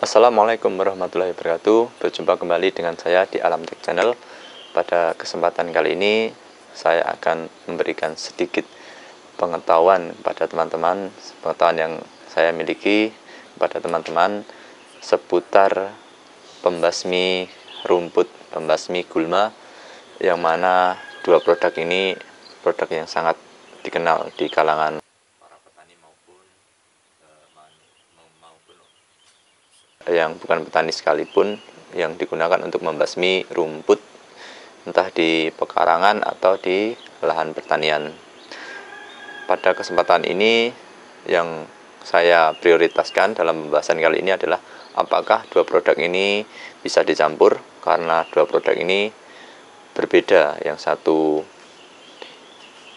Assalamualaikum warahmatullahi wabarakatuh. Berjumpa kembali dengan saya di Alam Tech Channel. Pada kesempatan kali ini saya akan memberikan sedikit pengetahuan kepada teman-teman, pengetahuan yang saya miliki kepada teman-teman seputar pembasmi rumput, pembasmi gulma, yang mana dua produk ini produk yang sangat dikenal di kalangan para petani maupun yang bukan petani sekalipun, yang digunakan untuk membasmi rumput entah di pekarangan atau di lahan pertanian. Pada kesempatan ini yang saya prioritaskan dalam pembahasan kali ini adalah apakah dua produk ini bisa dicampur, karena dua produk ini berbeda. Yang satu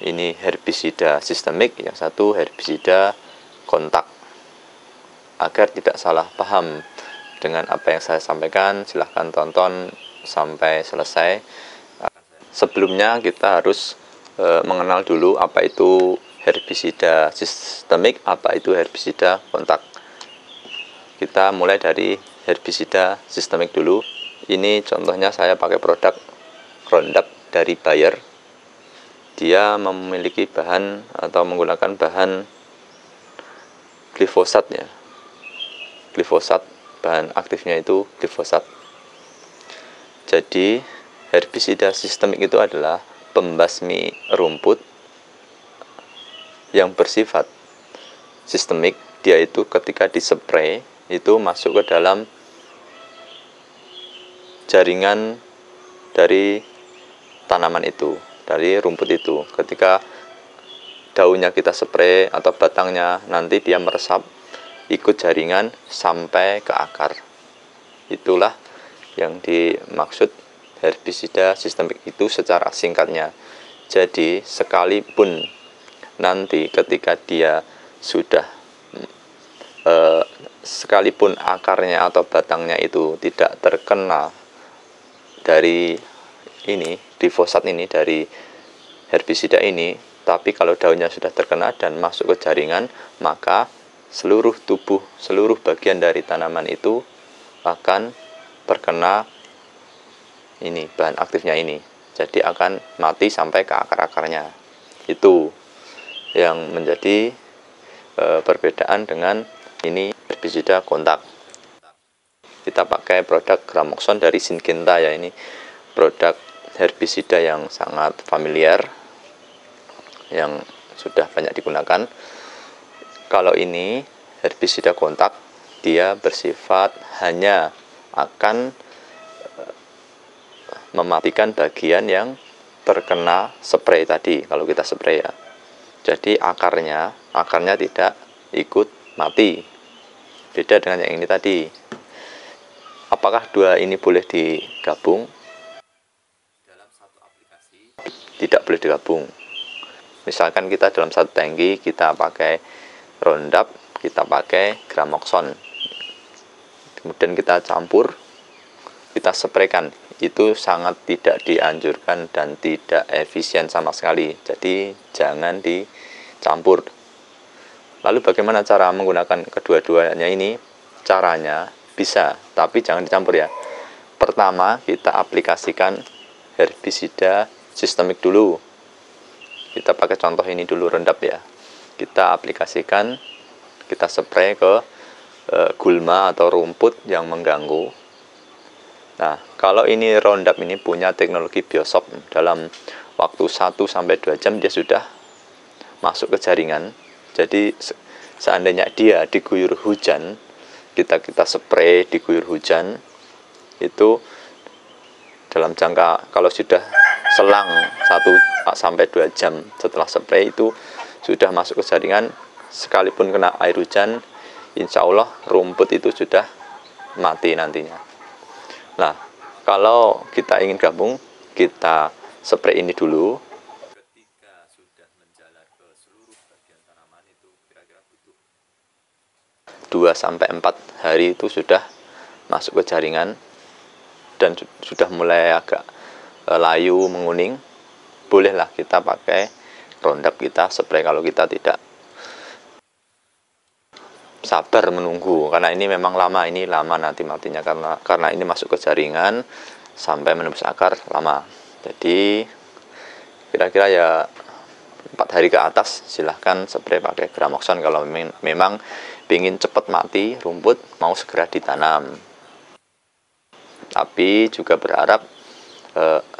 ini herbisida sistemik, yang satu herbisida kontak. Agar tidak salah paham dengan apa yang saya sampaikan, silahkan tonton sampai selesai. Sebelumnya kita harus mengenal dulu apa itu herbisida sistemik, apa itu herbisida kontak. Kita mulai dari herbisida sistemik dulu. Ini contohnya saya pakai produk Roundup dari Bayer. Dia memiliki bahan atau menggunakan bahan glifosat ya. Glifosat, bahan aktifnya itu glifosat. Jadi herbisida sistemik itu adalah pembasmi rumput yang bersifat sistemik. Dia itu ketika dispray itu masuk ke dalam jaringan dari tanaman itu, dari rumput itu. Ketika daunnya kita spray atau batangnya, nanti dia meresap ikut jaringan sampai ke akar. Itulah yang dimaksud herbisida sistemik itu secara singkatnya. Jadi sekalipun nanti ketika dia sudah sekalipun akarnya atau batangnya itu tidak terkena dari ini glifosat ini, dari herbisida ini, tapi kalau daunnya sudah terkena dan masuk ke jaringan, maka seluruh tubuh, seluruh bagian dari tanaman itu akan terkena ini bahan aktifnya ini. Jadi akan mati sampai ke akar-akarnya. Itu yang menjadi perbedaan dengan ini herbisida kontak. Kita pakai produk Gramoxone dari Syngenta ya. Ini produk herbisida yang sangat familiar, yang sudah banyak digunakan. Kalau ini herbisida kontak, dia bersifat hanya akan mematikan bagian yang terkena spray tadi, kalau kita spray ya. Jadi akarnya tidak ikut mati. Beda dengan yang ini tadi. Apakah dua ini boleh digabung? Dalam satu aplikasi tidak boleh digabung. Misalkan kita dalam satu tangki kita pakai Roundup, kita pakai Gramoxone, kemudian kita campur, kita spraykan. Itu sangat tidak dianjurkan dan tidak efisien sama sekali. Jadi jangan dicampur. Lalu bagaimana cara menggunakan kedua-duanya ini? Caranya bisa, tapi jangan dicampur ya. Pertama, kita aplikasikan herbisida sistemik dulu. Kita pakai contoh ini dulu, Roundup ya. Kita aplikasikan, kita spray ke gulma atau rumput yang mengganggu. Nah, kalau ini Roundup ini punya teknologi biosop, dalam waktu 1-2 jam dia sudah masuk ke jaringan. Jadi seandainya dia diguyur hujan, kita spray diguyur hujan, itu dalam jangka, kalau sudah selang 1-2 jam setelah spray itu sudah masuk ke jaringan, sekalipun kena air hujan, insya Allah rumput itu sudah mati nantinya. Nah, kalau kita ingin gabung, kita spray ini dulu. Ketika sudah menjalar ke seluruh bagian tanaman, itu kira-kira butuh 2-4 hari itu sudah masuk ke jaringan dan sudah mulai agak layu, menguning. Bolehlah kita pakai Roundup, kita spray kalau kita tidak sabar menunggu, karena ini memang lama, nanti matinya karena ini masuk ke jaringan sampai menembus akar lama. Jadi kira-kira ya 4 hari ke atas silahkan spray pakai Gramoxone kalau memang ingin cepat mati rumput, mau segera ditanam. Tapi juga berharap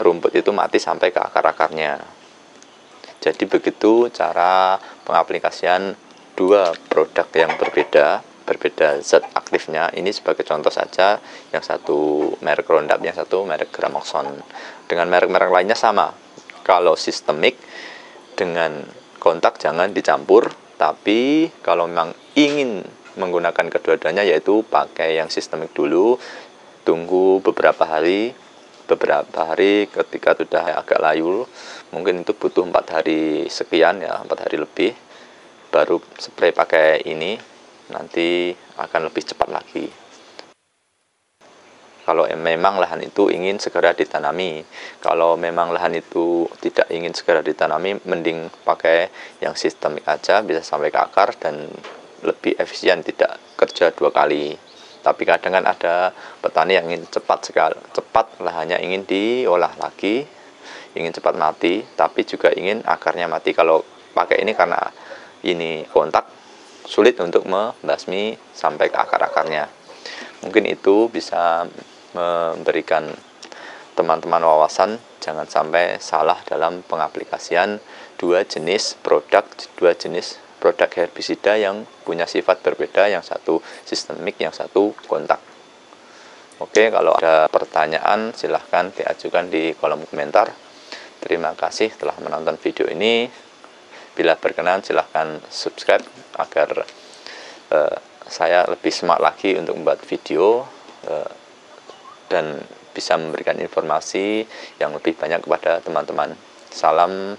rumput itu mati sampai ke akar-akarnya. Jadi begitu cara pengaplikasian dua produk yang berbeda zat aktifnya. Ini sebagai contoh saja, yang satu merek Roundup, yang satu merek Gramoxone. Dengan merek-merek lainnya sama. Kalau sistemik dengan kontak jangan dicampur, tapi kalau memang ingin menggunakan kedua-duanya, yaitu pakai yang sistemik dulu, tunggu beberapa hari ketika sudah agak layu, mungkin itu butuh 4 hari sekian ya, 4 hari lebih, baru spray pakai ini, nanti akan lebih cepat lagi. Kalau memang lahan itu ingin segera ditanami. Kalau memang lahan itu tidak ingin segera ditanami, mending pakai yang sistemik aja, bisa sampai ke akar dan lebih efisien, tidak kerja 2 kali. Tapi kadang kan ada petani yang ingin cepat lahannya ingin diolah lagi, ingin cepat mati, tapi juga ingin akarnya mati. Kalau pakai ini karena ini kontak, sulit untuk membasmi sampai ke akar-akarnya. Mungkin itu bisa memberikan teman-teman wawasan, jangan sampai salah dalam pengaplikasian dua jenis produk herbisida yang punya sifat berbeda, yang satu sistemik, yang satu kontak. Oke, kalau ada pertanyaan silahkan diajukan di kolom komentar. Terima kasih telah menonton video ini. Bila berkenan silahkan subscribe agar saya lebih semangat lagi untuk membuat video dan bisa memberikan informasi yang lebih banyak kepada teman-teman. Salam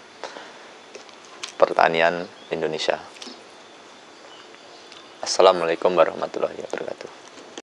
pertanian Indonesia. Assalamualaikum warahmatullahi wabarakatuh.